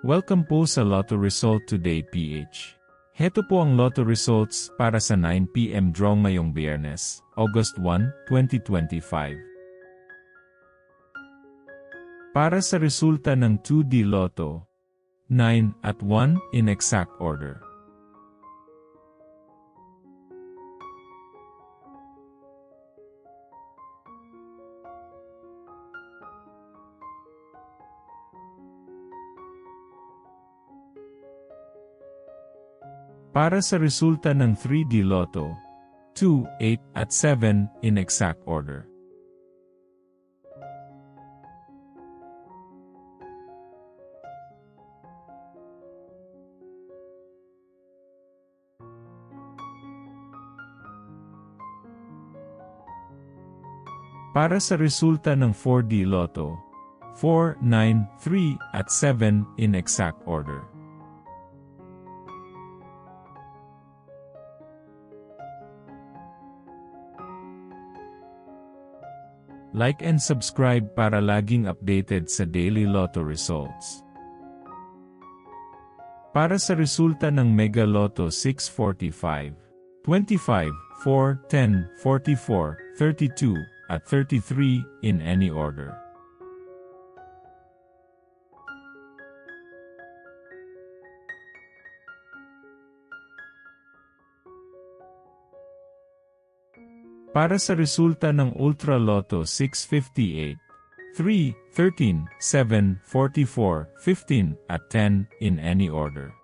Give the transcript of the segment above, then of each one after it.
Welcome po sa Lotto Result Today PH. Heto po ang Lotto Results para sa 9 PM draw ngayong Biyernes, August 1, 2025. Para sa resulta ng 2D Lotto, 9 at 1 in exact order. Para sa resulta ng 3D Lotto, 2, 8, at 7 in exact order. Para sa resulta ng 4D Lotto, 4, 9, 3, at 7 in exact order. Like and subscribe para laging updated sa daily Lotto results. Para sa resulta ng Mega Lotto 645, 25, 4, 10, 44, 32, at 33 in any order. Para sa resulta ng Ultra Lotto 658, 3, 13, 7, 44, 15, at 10 in any order.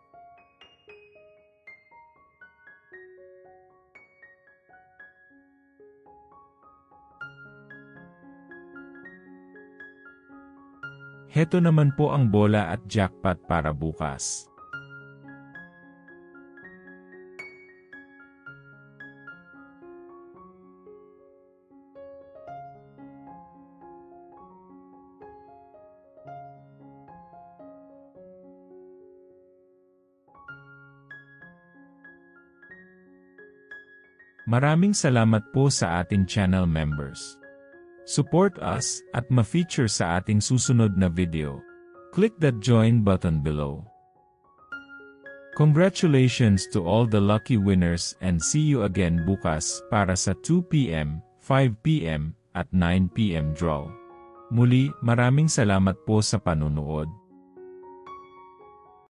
Heto naman po ang bola at jackpot para bukas. Maraming salamat po sa ating channel members. Support us at ma-feature sa ating susunod na video. Click that join button below. Congratulations to all the lucky winners and see you again bukas para sa 2 PM, 5 PM, at 9 PM draw. Muli, maraming salamat po sa panunood.